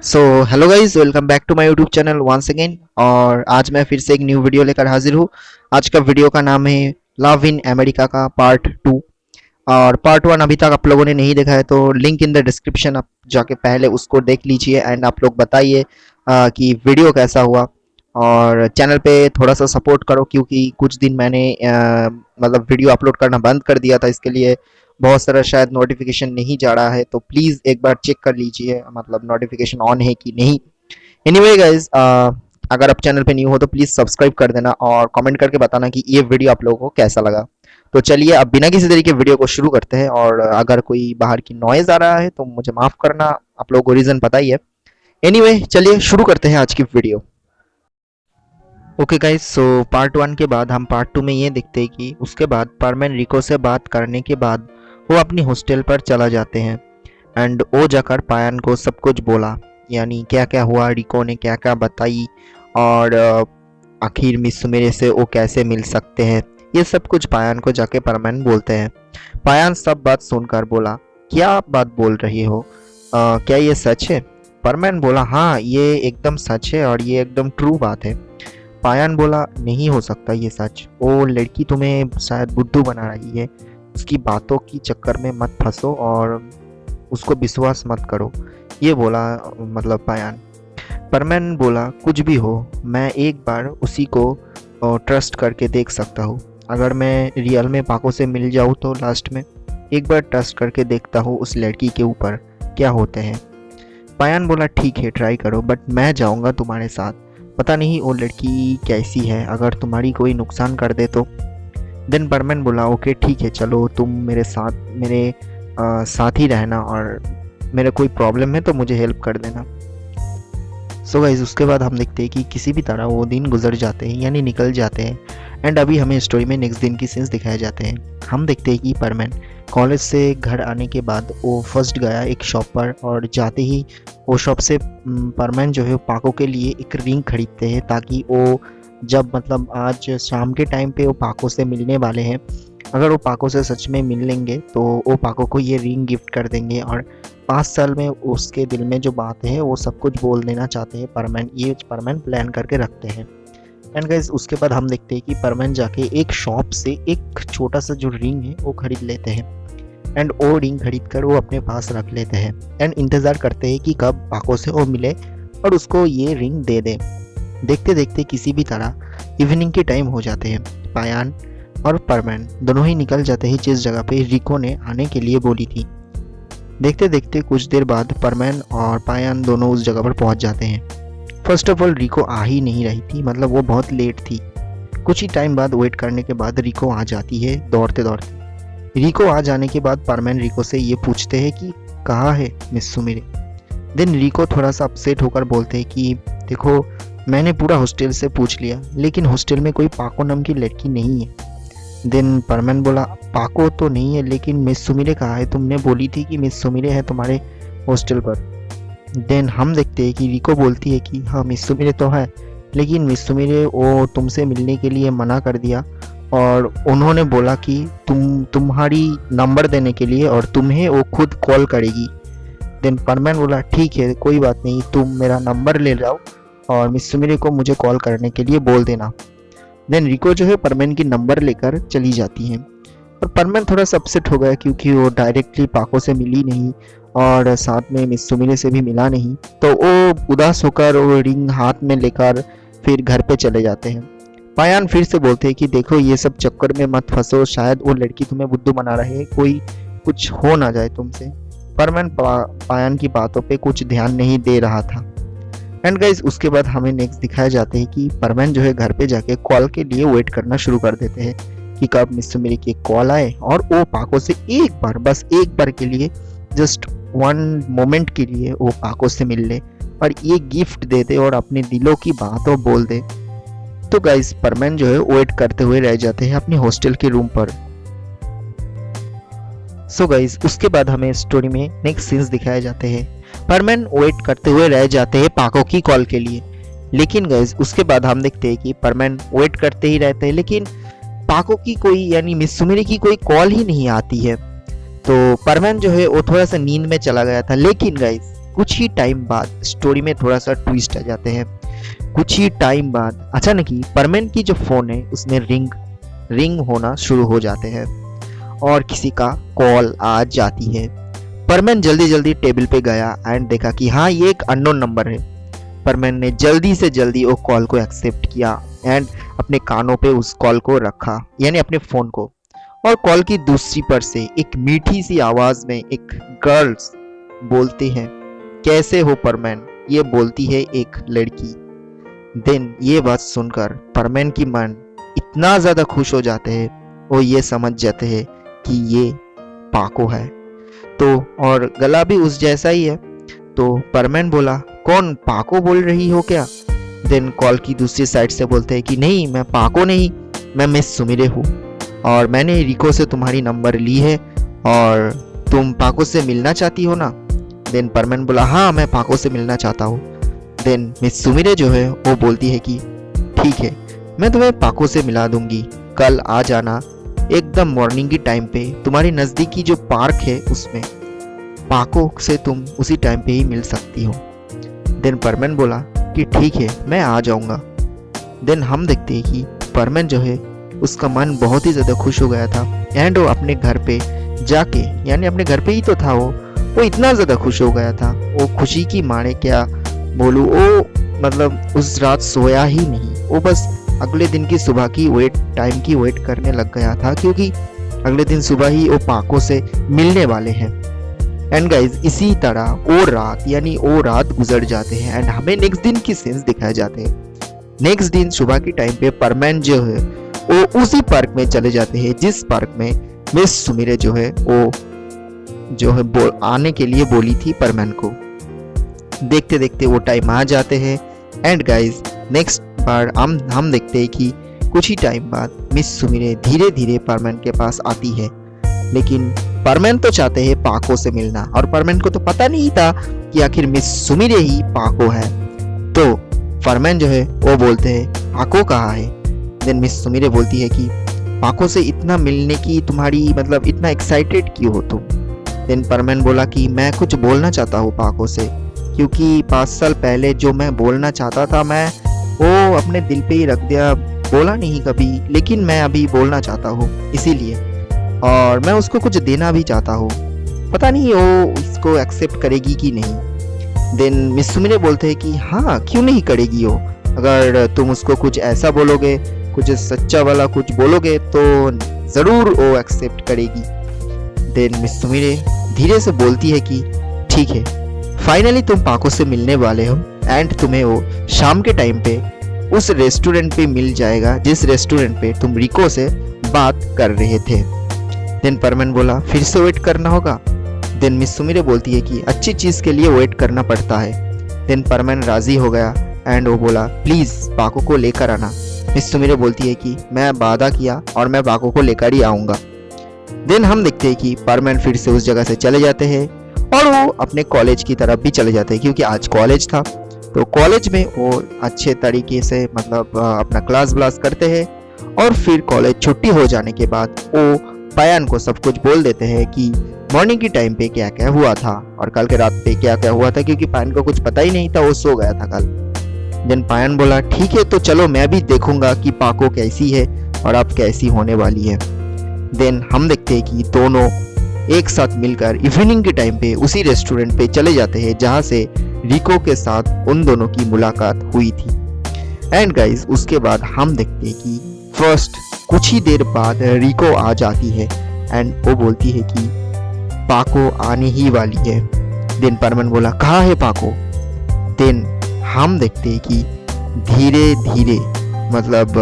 So hello guys, welcome back to my YouTube channel once again. और आज मैं फिर से एक न्यू वीडियो लेकर हाजिर हूँ। आज का वीडियो का नाम है लव इन अमेरिका का पार्ट 2। और पार्ट 1 अभी तक आप लोगों ने नहीं देखा है तो लिंक इन द डिस्क्रिप्शन, आप जाके पहले उसको देख लीजिए एंड आप लोग बताइए कि वीडियो कैसा हुआ। और चैनल पे थोड़ा सा सपोर्ट करो क्योंकि कुछ दिन मैंने मतलब वीडियो अपलोड करना बंद कर दिया था। इसके लिए बहुत सारा शायद नोटिफिकेशन नहीं जा रहा है, तो प्लीज़ एक बार चेक कर लीजिए मतलब नोटिफिकेशन ऑन है कि नहीं। एनीवे गाइज, अगर आप चैनल पे न्यू हो तो प्लीज़ सब्सक्राइब कर देना और कमेंट करके बताना कि ये वीडियो आप लोगों को कैसा लगा। तो चलिए अब बिना किसी तरीके वीडियो को शुरू करते हैं। और अगर कोई बाहर की नॉइज़ आ रहा है तो मुझे माफ़ करना, आप लोगों को रीज़न पता ही है। एनीवे चलिए शुरू करते हैं आज की video. Okay guys, so part 1 के बाद हम पार्ट 2 में ये देखते हैं कि उसके बाद परमैन रिको से बात करने के बाद वो अपनी हॉस्टल पर चला जाते हैं। एंड वो जाकर पायन को सब कुछ बोला, यानी क्या क्या हुआ, रिको ने क्या क्या बताई और आखिर मिस मेरे से वो कैसे मिल सकते हैं, ये सब कुछ पायन को जाके परमैन बोलते हैं। पायन सब बात सुनकर बोला, क्या आप बात बोल रही हो, क्या ये सच है? परमैन बोला, हाँ ये एकदम सच है और ये एकदम ट्रू बात है। पायन बोला, नहीं हो सकता ये सच, वो लड़की तुम्हें शायद बुद्धू बना रही है, उसकी बातों की चक्कर में मत फंसो और उसको विश्वास मत करो, ये बोला मतलब पायन। परमैन बोला, कुछ भी हो मैं एक बार उसी को ट्रस्ट करके देख सकता हूँ। अगर मैं रियल में पाको से मिल जाऊँ तो लास्ट में एक बार ट्रस्ट करके देखता हूँ उस लड़की के ऊपर क्या होते हैं। पायन बोला, ठीक है ट्राई करो, बट मैं जाऊँगा तुम्हारे साथ, पता नहीं वो लड़की कैसी है, अगर तुम्हारी कोई नुकसान कर दे तो। देन परमैन बोला, ओके ठीक है चलो, तुम मेरे साथ ही रहना और मेरे कोई प्रॉब्लम है तो मुझे हेल्प कर देना। सो गाइस, उसके बाद हम देखते हैं कि किसी भी तरह वो दिन गुजर जाते हैं, यानी निकल जाते हैं। एंड अभी हमें स्टोरी में नेक्स्ट दिन की सीन्स दिखाए जाते हैं। हम देखते हैं कि परमैन कॉलेज से घर आने के बाद वो फर्स्ट गया एक शॉप पर, और जाते ही वो शॉप से परमैन जो है पाको के लिए एक रिंग खरीदते हैं, ताकि वो जब मतलब आज शाम के टाइम पे वो पाको से मिलने वाले हैं, अगर वो पाको से सच में मिल लेंगे तो वो पाको को ये रिंग गिफ्ट कर देंगे और 5 साल में उसके दिल में जो बात है वो सब कुछ बोल देना चाहते हैं परमैन। ये परमैन प्लान करके रखते हैं। एंड गाइस, उसके बाद हम देखते हैं कि परमैन जाके एक शॉप से एक छोटा सा जो रिंग है वो खरीद लेते हैं। एंड वो रिंग खरीद कर वो अपने पास रख लेते हैं एंड इंतज़ार करते हैं कि कब पाको से वो मिले और उसको ये रिंग दे दे। देखते देखते किसी भी तरह इवनिंग के टाइम हो जाते हैं। पायन और परमैन दोनों ही निकल जाते हैं जिस जगह पे रिको ने आने के लिए बोली थी। देखते देखते कुछ देर बाद परमैन और पायन दोनों उस जगह पर पहुंच जाते हैं। फर्स्ट ऑफ ऑल रिको आ ही नहीं रही थी, मतलब वो बहुत लेट थी। कुछ ही टाइम बाद वेट करने के बाद रिको आ जाती है दौड़ते दौड़ते। रिको आ जाने के बाद परमैन रिको से ये पूछते हैं कि कहाँ है मिस सुमिरे। देन रिको थोड़ा सा अपसेट होकर बोलते हैं कि देखो, मैंने पूरा हॉस्टल से पूछ लिया लेकिन हॉस्टल में कोई पाको नाम की लड़की नहीं है। देन परमैन बोला, पाको तो नहीं है लेकिन मिस सुमिरे कहाँ है, तुमने बोली थी कि मिस सुमिरे है तुम्हारे हॉस्टल पर। देन हम देखते हैं कि रिको बोलती है कि हाँ मिस सुमिरे तो है, लेकिन मिस सुमिरे वो तुमसे मिलने के लिए मना कर दिया और उन्होंने बोला कि तुम्हारी नंबर देने के लिए और तुम्हें वो खुद कॉल करेगी। देन परमैन बोला, ठीक है कोई बात नहीं, तुम मेरा नंबर ले जाओ और मिस सुमिरे को मुझे कॉल करने के लिए बोल देना। देन रिको जो है परमैन की नंबर लेकर चली जाती है और परमैन थोड़ा सा अपसेट हो गया क्योंकि वो डायरेक्टली पाको से मिली नहीं और साथ में मिस सुमिरे से भी मिला नहीं, तो वो उदास होकर वो रिंग हाथ में लेकर फिर घर पे चले जाते हैं। पायन फिर से बोलते हैं कि देखो ये सब चक्कर में मत फंसो, शायद वो लड़की तुम्हें बुद्धू बना रहे है, कोई कुछ हो ना जाए तुमसे। परमैन पायन की बातों पे कुछ ध्यान नहीं दे रहा था। एंड गाइस, उसके बाद हमें नेक्स्ट दिखाया जाते हैं कि परमैन जो है घर पे जाके कॉल के लिए वेट करना शुरू कर देते हैं कि कब मिस सुमिरे की कॉल आए और वो पाको से एक बार, बस एक बार के लिए, जस्ट वन मोमेंट के लिए वो पाको से मिल ले और ये गिफ्ट दे दे और अपने दिलों की बातों बोल दे। तो गाइस, परमैन जो है वेट करते हुए रह जाते हैं अपने हॉस्टल के रूम पर। सो गाइस, उसके बाद हमें स्टोरी में नेक्स्ट सीन्स दिखाए जाते हैं। परमैन वेट करते हुए रह जाते हैं पाको की कॉल के लिए, लेकिन गाइस उसके बाद हम देखते हैं कि परमैन वेट करते ही रहते हैं लेकिन पाको की कोई, यानी मिस सुमिरे की कोई कॉल ही नहीं आती है। तो परमैन जो है वो थोड़ा सा नींद में चला गया था। लेकिन गाइस कुछ ही टाइम बाद स्टोरी में थोड़ा सा ट्विस्ट आ जाते हैं। कुछ ही टाइम बाद अचानक ही परमैन की जो फोन है उसमें रिंग होना शुरू हो जाते हैं और किसी का कॉल आ जाती है। परमैन जल्दी जल्दी टेबल पे गया एंड देखा कि हाँ ये एक अननोन नंबर है। परमैन ने जल्दी से जल्दी वो कॉल को एक्सेप्ट किया एंड अपने कानों पे उस कॉल को रखा, यानी अपने फोन को। और कॉल की दूसरी पर से एक मीठी सी आवाज में एक गर्ल्स बोलती है, कैसे हो परमैन? ये बोलती है एक लड़की। देन ये बात सुनकर परमैन की मन इतना ज्यादा खुश हो जाते हैं, वो ये समझ जाते हैं कि ये पाको है। तो और गला भी उस जैसा ही है। तो परमैन बोला, कौन, पाको बोल रही हो क्या? देन कॉल की दूसरी साइड से बोलते हैं कि नहीं, मैं पाको नहीं, मैं मिस सुमिरे हूँ और मैंने रिको से तुम्हारी नंबर ली है और तुम पाको से मिलना चाहती हो ना? देन परमैन बोला, हाँ मैं पाको से मिलना चाहता हूँ। देन मिस सुमिरे जो है वो बोलती है कि ठीक है, मैं तुम्हें पाको से मिला दूंगी, कल आ जाना एकदम मॉर्निंग की टाइम पे। तुम्हारी नज़दीकी जो पार्क है उसमें पाको से तुम उसी टाइम पे ही मिल सकती हो। देन परमैन बोला कि ठीक है, मैं आ जाऊंगा। देन हम देखते हैं कि परमैन जो है उसका मन बहुत ही ज़्यादा खुश हो गया था एंड वो अपने घर पे जाके, यानी अपने घर पे ही तो था वो इतना ज़्यादा खुश हो गया था। वो खुशी की मारे क्या बोलूँ, वो मतलब उस रात सोया ही नहीं। वो बस अगले दिन की सुबह की टाइम की वेट करने लग गया था, क्योंकि अगले दिन सुबह ही वो पाको से मिलने वाले हैं। एंड गाइज इसी तरह वो रात, यानी वो रात गुजर जाते हैं एंड हमें नेक्स्ट दिन की सीन्स दिखाए जाते हैं। नेक्स्ट दिन सुबह की टाइम पे परमैन जो है वो उसी पार्क में चले जाते हैं जिस पार्क में मिस सुमिरे जो है वो जो है आने के लिए बोली थी परमैन को। देखते देखते वो टाइम आ जाते हैं एंड गाइज नेक्स्ट बार हम देखते हैं कि कुछ ही टाइम बाद मिस सुमिरे धीरे धीरे परमैन के पास आती है। लेकिन परमैन तो चाहते हैं पाको से मिलना और परमैन को तो पता नहीं था कि आखिर मिस सुमिरे ही पाको है। तो परमैन जो है वो बोलते हैं, पाको कहाँ है? देन मिस सुमिरे बोलती है कि पाको से इतना मिलने की तुम्हारी मतलब इतना एक्साइटेड क्यों हो तुम? देन परमैन बोला कि मैं कुछ बोलना चाहता हूँ पाको से, क्योंकि 5 साल पहले जो मैं बोलना चाहता था मैं वो अपने दिल पे ही रख दिया, बोला नहीं कभी, लेकिन मैं अभी बोलना चाहता हूँ इसीलिए, और मैं उसको कुछ देना भी चाहता हूँ, पता नहीं वो उसको एक्सेप्ट करेगी कि नहीं। देन मिस सुमिरे बोलते हैं कि हाँ क्यों नहीं करेगी वो, अगर तुम उसको कुछ ऐसा बोलोगे, कुछ सच्चा वाला कुछ बोलोगे तो ज़रूर वो एक्सेप्ट करेगी। देन मिस सुमिरे धीरे से बोलती है कि ठीक है, फाइनली तुम पाको से मिलने वाले हो एंड तुम्हें वो शाम के टाइम पे उस रेस्टोरेंट पे मिल जाएगा जिस रेस्टोरेंट पे तुम रिको से बात कर रहे थे। देन परमैन बोला, फिर से वेट करना होगा? देन मिस सुमिरे बोलती है कि अच्छी चीज़ के लिए वेट करना पड़ता है। देन परमैन राजी हो गया एंड वो बोला, प्लीज़ पाको को लेकर आना। मिस सुमिरे बोलती है कि मैं वादा किया और मैं पाको को लेकर ही आऊँगा। देन हम देखते हैं कि परमैन फिर से उस जगह से चले जाते हैं और वो अपने कॉलेज की तरफ भी चले जाते हैं, क्योंकि आज कॉलेज था। तो कॉलेज में वो अच्छे तरीके से मतलब अपना क्लास व्लास करते हैं और फिर कॉलेज छुट्टी हो जाने के बाद वो पायन को सब कुछ बोल देते हैं कि मॉर्निंग की टाइम पे क्या क्या हुआ था और कल के रात पे क्या क्या हुआ था, क्योंकि पायन को कुछ पता ही नहीं था, वो सो गया था कल। देन पायन बोला, ठीक है तो चलो मैं भी देखूंगा कि पाको कैसी है और अब कैसी होने वाली है। देन हम देखते हैं कि दोनों एक साथ मिलकर इवनिंग के टाइम पे उसी रेस्टोरेंट पे चले जाते हैं जहां से रिको के साथ उन दोनों की मुलाकात हुई थी। एंड गाइस उसके बाद हम देखते हैं कि फर्स्ट कुछ ही देर बाद रिको आ जाती है एंड वो बोलती है कि पाको आने ही वाली है। देन परमैन बोला, कहाँ है पाको? देन हम देखते हैं कि धीरे धीरे मतलब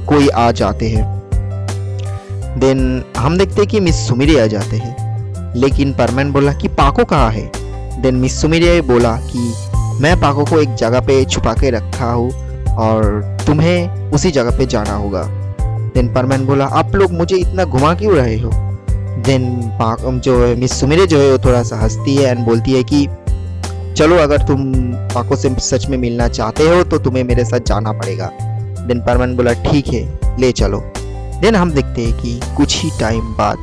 कोई आ जाते हैं। देन हम देखते हैं कि मिस सुमिरे आ जाते हैं, लेकिन परमैन बोला कि पाको कहाँ है? देन मिस सुमिरे बोला कि मैं पाको को एक जगह पे छुपा के रखा हूँ और तुम्हें उसी जगह पे जाना होगा। देन परमैन बोला, आप लोग मुझे इतना घुमा क्यों रहे हो? देन जो है मिस सुमिरे जो है वो थोड़ा सा हंसती है एंड बोलती है कि चलो अगर तुम पाको से सच में मिलना चाहते हो तो तुम्हें मेरे साथ जाना पड़ेगा। देन परमैन बोला, ठीक है ले चलो। देन हम देखते हैं कि कुछ ही टाइम बाद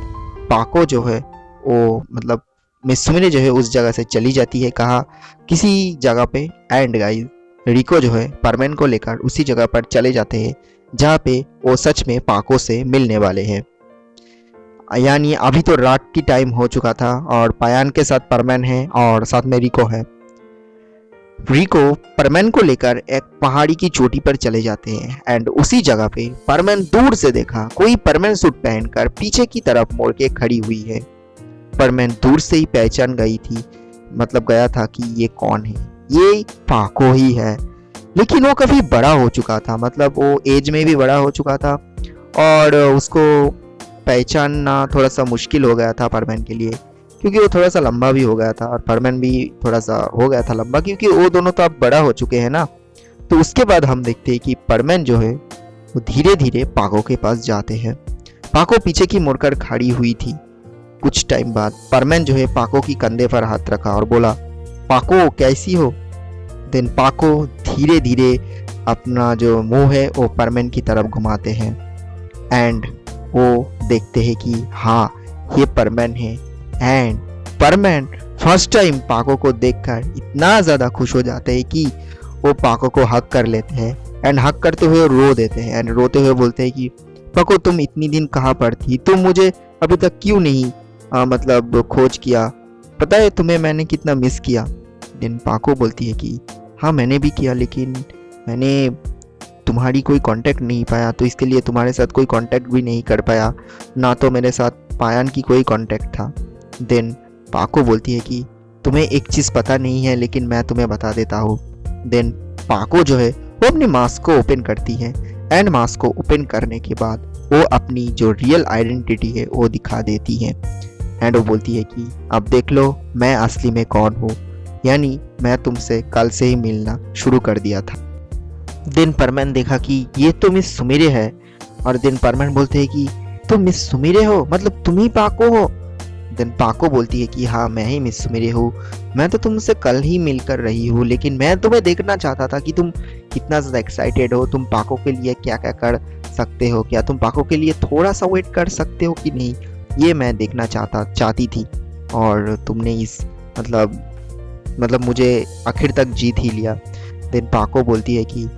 पाको जो है वो मतलब मिस सुमिरे जो है उस जगह से चली जाती है कहा किसी जगह पे। एंड गाइस रिको जो है परमैन को लेकर उसी जगह पर चले जाते हैं जहाँ पे वो सच में पाको से मिलने वाले हैं। यानी अभी तो रात की टाइम हो चुका था और पायान के साथ परमैन है और साथ में रिको है। रिको परमैन को लेकर एक पहाड़ी की चोटी पर चले जाते हैं एंड उसी जगह पे परमैन दूर से देखा कोई परमैन सूट पहनकर पीछे की तरफ मुड़ के खड़ी हुई है। परमैन दूर से ही पहचान गई थी, मतलब गया था कि ये कौन है, ये पाको ही है। लेकिन वो काफी बड़ा हो चुका था, मतलब वो एज में भी बड़ा हो चुका था और उसको पहचानना थोड़ा सा मुश्किल हो गया था परमैन के लिए, क्योंकि वो थोड़ा सा लंबा भी हो गया था और परमैन भी थोड़ा सा हो गया था लंबा, क्योंकि वो दोनों तो अब बड़ा हो चुके हैं ना। तो उसके बाद हम देखते हैं कि परमैन जो है वो धीरे धीरे पाको के पास जाते हैं। पाको पीछे की मुड़कर खड़ी हुई थी। कुछ टाइम बाद परमैन जो है पाको की कंधे पर हाथ रखा और बोला, पाको कैसी हो। देन पाको धीरे धीरे अपना जो मुंह है वो परमैन की तरफ घुमाते हैं एंड वो देखते हैं कि हाँ ये परमैन है। एंड परमैन फर्स्ट टाइम पाको को देखकर इतना ज़्यादा खुश हो जाते हैं कि वो पाको को हक कर लेते हैं एंड हक करते हुए रो देते हैं एंड रोते हुए बोलते हैं कि पाको तुम इतनी दिन कहाँ पर थी, तुम मुझे अभी तक क्यों नहीं मतलब खोज किया, पता है तुम्हें मैंने कितना मिस किया। देन पाको बोलती है कि हाँ मैंने भी किया, लेकिन मैंने तुम्हारी कोई कांटेक्ट नहीं पाया, तो इसके लिए तुम्हारे साथ कोई कांटेक्ट भी नहीं कर पाया, ना तो मेरे साथ पायान की कोई कांटेक्ट था। देन पाको बोलती है कि तुम्हें एक चीज़ पता नहीं है लेकिन मैं तुम्हें बता देता हूँ। देन पाको जो है वो अपनी मास्क को ओपन करती है एंड मास्क को ओपन करने के बाद वो अपनी जो रियल आइडेंटिटी है वो दिखा देती है एंड वो बोलती है कि अब देख लो मैं असली में कौन हूँ, यानी मैं तुमसे कल से ही मिलना शुरू कर दिया था। देन परमैन देखा कि ये तो मिस सुमिरे है और देन परमैन बोलते हैं कि तुम मिस सुमिरे हो, मतलब तुम ही पाको हो। देन पाको बोलती है कि हाँ मैं ही मिस सुमिरे हूँ, मैं तो तुमसे कल ही मिलकर रही हूँ, लेकिन मैं तुम्हें देखना चाहता था कि तुम कितना ज़्यादा एक्साइटेड हो, तुम पाको के लिए क्या क्या कर सकते हो, क्या तुम पाको के लिए थोड़ा सा वेट कर सकते हो कि नहीं, ये मैं देखना चाहती थी और तुमने इस मतलब मुझे आखिर तक जीत ही लिया। देन पाको बोलती है कि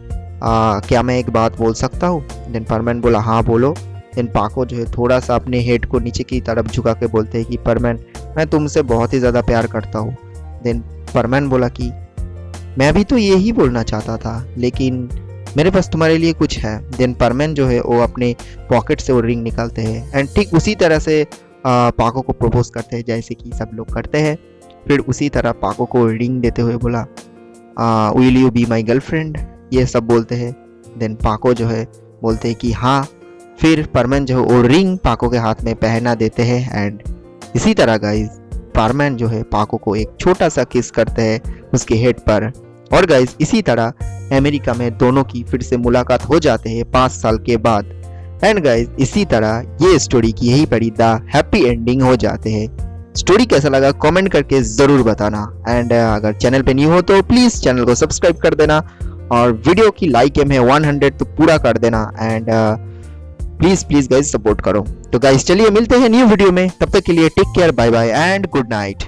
क्या मैं एक बात बोल सकता हूँ। देन परमैन बोला हाँ बोलो। देन पाको जो है थोड़ा सा अपने हेड को नीचे की तरफ झुका के बोलते हैं कि परमैन मैं तुमसे बहुत ही ज़्यादा प्यार करता हूँ। देन परमैन बोला कि मैं भी तो यही बोलना चाहता था, लेकिन मेरे पास तुम्हारे लिए कुछ है। देन परमैन जो है वो अपने पॉकेट से वो रिंग निकालते हैं एंड ठीक उसी तरह से पाको को प्रपोज करते हैं जैसे कि सब लोग करते हैं। फिर उसी तरह पाको को रिंग देते हुए बोला will you be my girlfriend, ये सब बोलते हैं। देन पाको जो है बोलते हैं कि हाँ। फिर परमैन जो है वो रिंग पाको के हाथ में पहना देते हैं एंड इसी तरह गाइज परमैन जो है पाको को एक छोटा सा किस करते हैं उसके हेड पर। और गाइज इसी तरह अमेरिका में दोनों की फिर से मुलाकात हो जाते हैं 5 साल के बाद। एंड गाइज इसी तरह ये स्टोरी की यही बड़ी द हैप्पी एंडिंग हो जाते हैं। स्टोरी कैसा लगा कमेंट करके ज़रूर बताना एंड अगर चैनल पे न्यू हो तो प्लीज़ चैनल को सब्सक्राइब कर देना और वीडियो की लाइक एम है 100 तो पूरा कर देना एंड प्लीज़ गाइज सपोर्ट करो। तो गाइज चलिए मिलते हैं न्यू वीडियो में, तब तक के लिए take care, bye bye and good night.